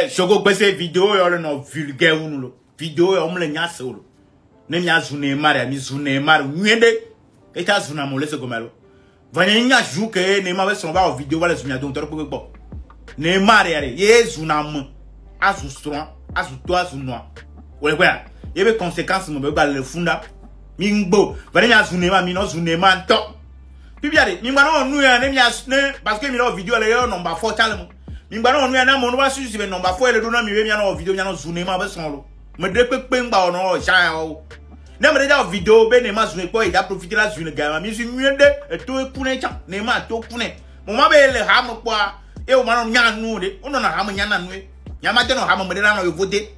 Chogo bese vidéo yo no vulgaire unulo. Vidéo yo mle nya solo. Ne nya zune mare mi zune mare nyende. Eta zuna mo lese gomelo. Vanya nya juke ne ma be son ba vidéo wala zunya don tor ko bo. Ne mare yare ye zuna mo. Azu stron, azu to azu noa. Ole kwa. Yebe conséquences mo be ba le funda. Mi ngbo. Vanya nya zune ma mi no zune ma nto. Pibiare, mi ngba no nu ya ne nya ne parce que mi no vidéo le yo number 4 challenge. Mimbano nu na mo no ba su si be number 4 ele do na mi we mi na video nya no zune ma be son lo me de pepe ngba ono sha o na me da video be ne ma zune ko e da profiter la zune ga ma mi su nwende e to ekune cha ne ma to kune mo ma be le ha mo kwa e o ma no nya nu de ono na ha mo nya na nu e nya ma te no ha mo me na no vote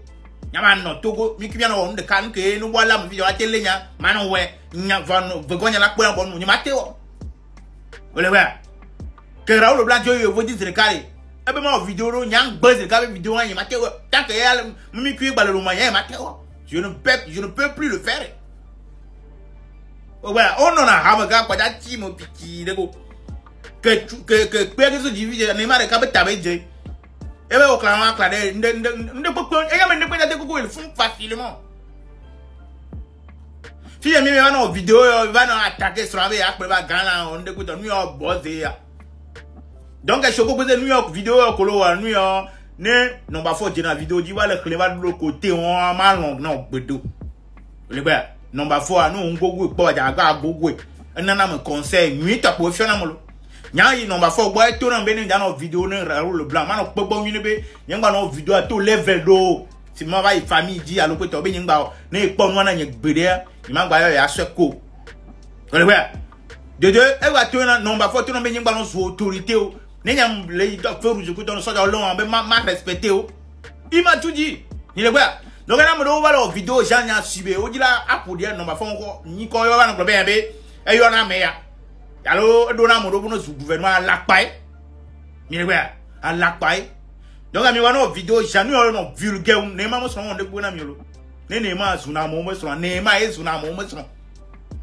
nya ma no togo mi kibia no de kan ke no wala mo video atele nya ma no we nya van vegonya la kwa bon nya ma te o ole wa ke Raoul Blanc yo vote serikali ebe ma vidéo ro nyang buzz ka be vidéo anya mateo tant que ya mi kui balalo manya mateo je ne peux plus le faire. Voilà, on en a hamaga kwa da ti mo piki dego que pe so divide ne ma ka be tabe je ebe o klama klade nde poko e ya me ne pe da ko il font facilement. Si ya mi va no vidéo va no attaquer sur ave ya pe ba gana on de ko to mi o buzz ya. Donc je suis posé New York vidéo kolo wa New York ne number 4 jena vidéo di wa le cleva de l'autre côté on ma long non bedo le ba number 4 no ngogo po ja ga gogo enana me conseil nuit ta professionnel mo nya yi number 4 boy to na be ni no vidéo ne Raoul Blanc ma no gbogbo yin be yen gba no vidéo to level do si ma va famille di alo pe to be yin gba ne po no na yen gbede ni ma gba yo ya sweko le ba de e wa to na number 4 to na be yin gba no so autorité o Nenyam le docteur je coûte dans ça dans long ma respecté o il m'a tout dit ni le gars donc na mo do wala vidéo janya sibe o dila apodi no ma fon ko ni ko yo ba no problem be e yo na me ya allo do na mo do no gouvernement lakpai ni le gars a lakpai donc ami wa no vidéo janya no vulgaire ne ma mo so on de bu na mi lo ne ma zuna mo mo so ne ma e zuna mo mo so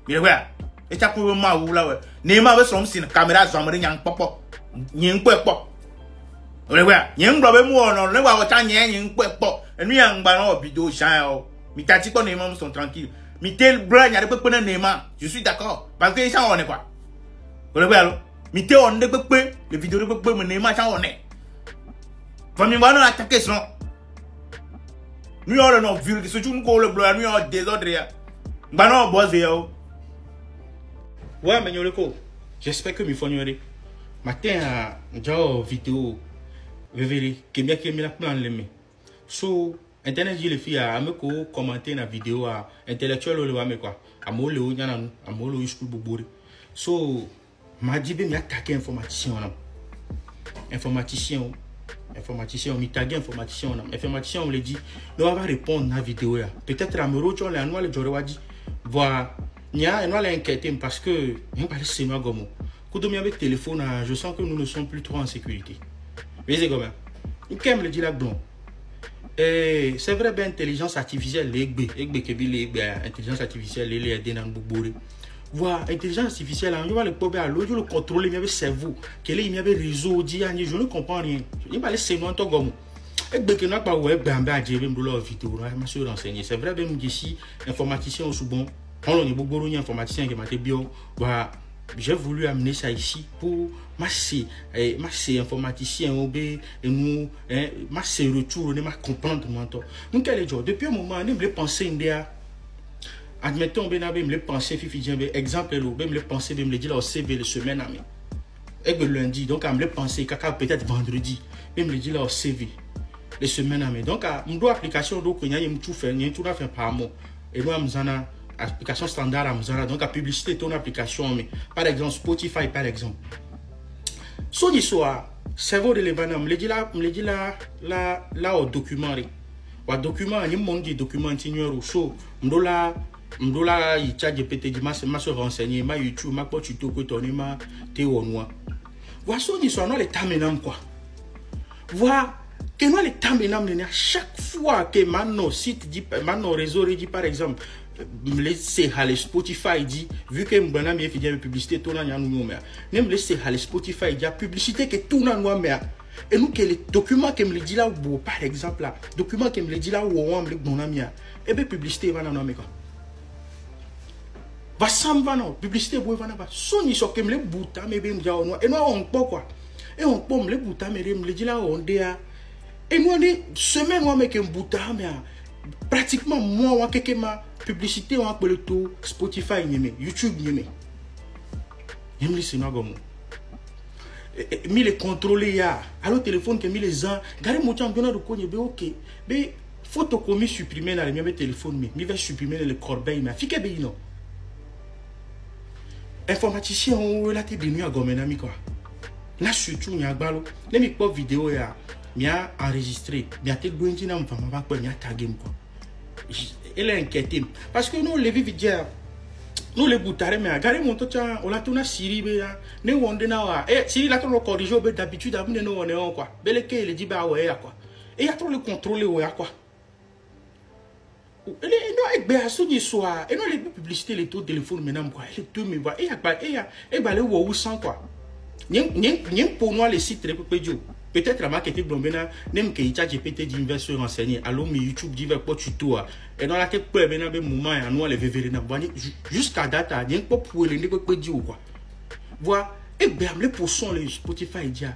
ni le gars e ta ko ma wula we ne ma be so m sin camera zo amere nyang popo nyin pepo ole wa nyin gbo be mu ono le wa ta nyin pepo enu ya ngba no video shan o mi ta ti ko ne ma sont tranquille mi tel bra nya de pepe na ne ma je suis d'accord parce que ça on est quoi ole wa lo mi te on de pepe le vidéo de pepe me ne ma ça on est famille wa no attaquer son nu yo no ville so tu ko le blo nu yo désordre ya ngba no boss yo ouais mais nyoleko j'espère que mi fonyoré matin genre vidéo révélé que bien la plan leme so internet les filles a me ko commenter na vidéo a intellectuel le wa me quoi amole o nyana amole o school bobori so ma dit be mi attaquer informaticien mi taguer informaticien on le dit on va répondre na vidéo ya peut-être à me rocho la noa le jore wa dit voir nya no la inquiéter parce que on va laisser moi gomo quand on avec téléphone, je sens que nous ne sommes plus trop en sécurité. Mais c'est comme ça. Qui me le dit là blanc. C'est vrai ben intelligence artificielle intelligence artificielle les aider dans bourré. Voir intelligence artificielle on va le pober à l'autre le contrôler mais avec cerveau quel est il y avait réseau dit je ne comprends rien. Il va laisser moi ton gomme. Et ben que n'a pas ouais ben ben j'ai même douleur vidéo là je me renseigner. C'est vrai ben ici informaticien au bon. On est beaucoup de informaticien qui m'a été bio voilà. J'ai voulu amener ça ici pour masser informaticien et nous masser retour ma comprendre maintenant donc quel est jour depuis un moment on me penser indéa admettons ben me le penser fifi exemple le me le penser me le dire au CV le semaine ami et le lundi donc à me le penser caca peut-être vendredi me le dire au CV les semaines ami donc à me doit application donc il y a tout faire il y a tout à faire par mois et nous amzana application standard amzana donc la publicité ton application mais par exemple Spotify par exemple so di soir cerveau de l'événement me dit là au document ni mon dit document ignore so mdola il charge PT di ma se renseigner ma YouTube ma po tuto ko toni ma te wonwa wa so di soir no le terminam quoi voir que nous les terminam à chaque fois que maintenant site dit maintenant réseau dit par exemple me laisser aller Spotify dit vu que m'bana mi fait publicité tout na nous mais ne me laisser aller Spotify dit publicité que tout na nous mais et nous que les documents que me dit là par exemple là document que me dit là où on me don ami et ben publicité va na nous mais quoi va samba non publicité boy va na ba soni so que me le bouta mais ben dia on et nous on pas quoi et on pomme le bouta mais me dit là on dia et nous on est semaine moi mais que bouta mais pratiquement moi quelque ma publicité on appelle tout Spotify YouTube c'est gomo mi les contrôler ya alors téléphone que mi les gens gare mon temps bien de connait be OK mais photo commis supprimer dans le téléphone mi va supprimer le corbeille mais fike be non informaticien on relaté de nuit à gomena mi quoi là surtout nya gbalo les mi pop vidéo ya mia enregistré mia te dointi na mfama ba kwa mia taguer quoi elle est inquiétée parce que nous les vividiens nous les boutare mais gare mon to cha on la tuna siri be ya ne wonde na wa siri la to corriger be d'habitude amune no on est on quoi beleke le dit ba ouais ya quoi et ya to le contrôler ouais quoi et non et ben so ni soir et non les publicités les taux téléphone maintenant quoi les deux me va et ba le wo sans quoi nyen pour nous les sites très peu peut-être la marketing blombena nem que il GPT d'investir se renseigner allô mi YouTube dit va pas tuto et dans la tête peu maintenant be moment et nous les vévérer na jusqu'à date nyen pas pour les ko dit ou quoi voir et ben les pourcents les Spotify dia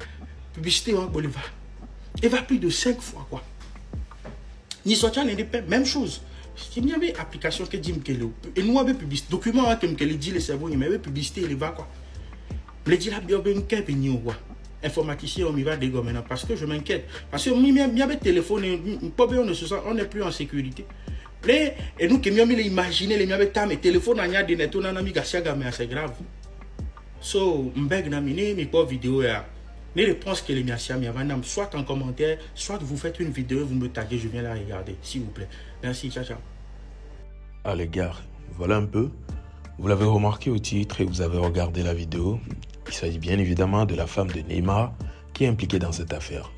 publicité en Bolivar et va plus de 5 fois quoi ni sortir même chose il y avait application que dit que et nous avait publicité document que dit le cerveau il avait publicité il va quoi les dit la bien que venir quoi informaticien on m'y va dégo maintenant parce que je m'inquiète parce que il y avait téléphone on n'est plus en sécurité et nous qui m'y imaginer les m'y avait mes téléphones à de net on a mis gasiaga mais c'est grave so m'beg na mine mes pas vidéo ya les réponses que les m'y avant soit en commentaire soit vous faites une vidéo vous me taguez je viens la regarder s'il vous plaît merci ciao ciao. Ah les gars, voilà un peu, vous l'avez remarqué au titre et vous avez regardé la vidéo. Il s'agit bien évidemment de la femme de Neymar qui est impliquée dans cette affaire.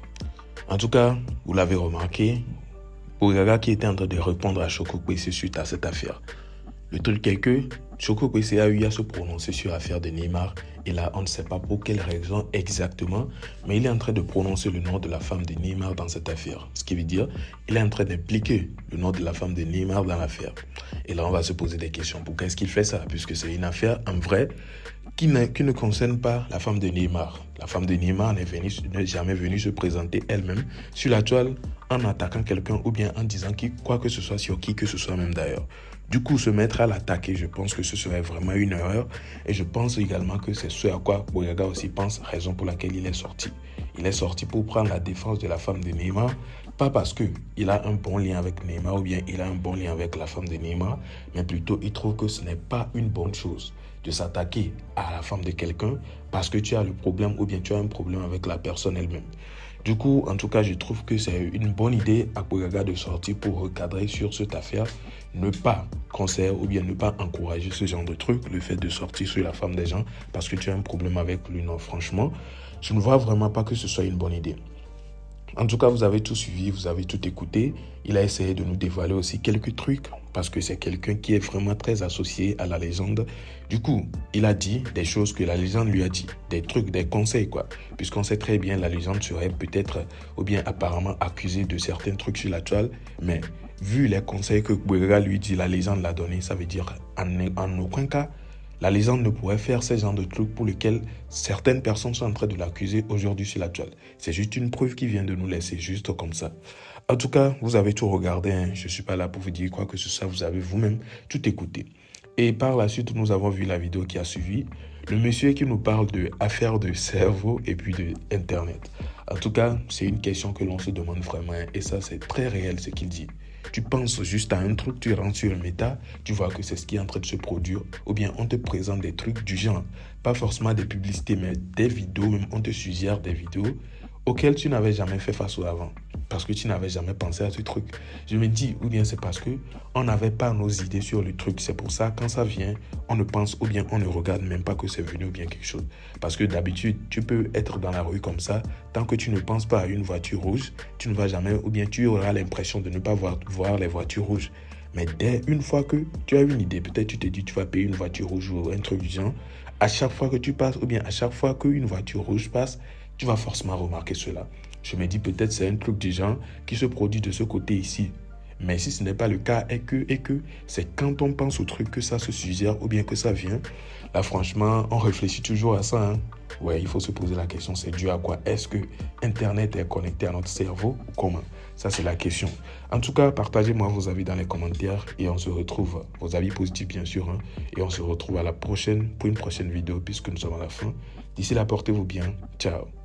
En tout cas, vous l'avez remarqué, Bourgaga qui était en train de répondre à Choco Kwesi suite à cette affaire. Le truc est que Choco Kwesi a eu à se prononcer sur l'affaire de Neymar et là on ne sait pas pour quelle raison exactement, mais il est en train de prononcer le nom de la femme de Neymar dans cette affaire. Ce qui veut dire il est en train d'impliquer le nom de la femme de Neymar dans l'affaire. Et là on va se poser des questions. Pourquoi est-ce qu'il fait ça? Puisque c'est une affaire en vrai qui ne concerne pas la femme de Neymar. La femme de Neymar n'est jamais venue se présenter elle-même sur la toile en attaquant quelqu'un ou bien en disant quoi que ce soit sur qui que ce soit même d'ailleurs. Du coup, se mettre à l'attaquer, je pense que ce serait vraiment une erreur. Et je pense également que c'est ce à quoi Bourgaga aussi pense, raison pour laquelle il est sorti. Il est sorti pour prendre la défense de la femme de Neymar, pas parce qu'il a un bon lien avec Neymar ou bien il a un bon lien avec la femme de Neymar, mais plutôt il trouve que ce n'est pas une bonne chose de s'attaquer à la femme de quelqu'un parce que tu as le problème ou bien tu as un problème avec la personne elle-même. Du coup, en tout cas, je trouve que c'est une bonne idée à Bourgaga de sortir pour recadrer sur cette affaire, ne pas conseiller ou bien ne pas encourager ce genre de truc, le fait de sortir sur la femme des gens parce que tu as un problème avec lui. Non, franchement, je ne vois vraiment pas que ce soit une bonne idée. En tout cas, vous avez tout suivi, vous avez tout écouté. Il a essayé de nous dévoiler aussi quelques trucs parce que c'est quelqu'un qui est vraiment très associé à la légende. Du coup, il a dit des choses que la légende lui a dit, des trucs, des conseils quoi. Puisqu'on sait très bien la légende serait peut-être ou bien apparemment accusée de certains trucs sur la toile. Mais vu les conseils que Bourgaga lui dit, la légende l'a donné, ça veut dire en aucun cas, la légende ne pourrait faire ce genre de trucs pour lesquels certaines personnes sont en train de l'accuser aujourd'hui sur la toile. C'est juste une preuve qui vient de nous laisser juste comme ça. En tout cas, vous avez tout regardé. Hein. Je ne suis pas là pour vous dire quoi que ce soit. Vous avez vous-même tout écouté. Et par la suite, nous avons vu la vidéo qui a suivi. Le monsieur qui nous parle de affaires de cerveau et puis de Internet. En tout cas, c'est une question que l'on se demande vraiment. Et ça, c'est très réel ce qu'il dit. Tu penses juste à un truc, tu rentres sur le méta, tu vois que c'est ce qui est en train de se produire. Ou bien on te présente des trucs du genre, pas forcément des publicités, mais des vidéos, même on te suggère des vidéos auxquelles tu n'avais jamais fait face avant. Parce que tu n'avais jamais pensé à ce truc. Je me dis, ou bien c'est parce qu'on n'avait pas nos idées sur le truc. C'est pour ça, quand ça vient, on ne pense ou bien on ne regarde même pas que c'est venu ou bien quelque chose. Parce que d'habitude, tu peux être dans la rue comme ça. Tant que tu ne penses pas à une voiture rouge, tu ne vas jamais, ou bien tu auras l'impression de ne pas voir les voitures rouges. Mais dès une fois que tu as une idée, peut-être tu te dis tu vas payer une voiture rouge ou un truc du genre, à chaque fois que tu passes, ou bien à chaque fois qu'une voiture rouge passe, tu vas forcément remarquer cela. Je me dis peut-être c'est un truc du genre qui se produit de ce côté ici. Mais si ce n'est pas le cas et que c'est quand on pense au truc que ça se suggère ou bien que ça vient, là franchement, on réfléchit toujours à ça. Hein. Ouais, il faut se poser la question, c'est dû à quoi? Est-ce que Internet est connecté à notre cerveau ou comment? Ça, c'est la question. En tout cas, partagez-moi vos avis dans les commentaires et on se retrouve, vos avis positifs bien sûr, hein, et on se retrouve à la prochaine, pour une prochaine vidéo puisque nous sommes à la fin. D'ici là, portez-vous bien. Ciao.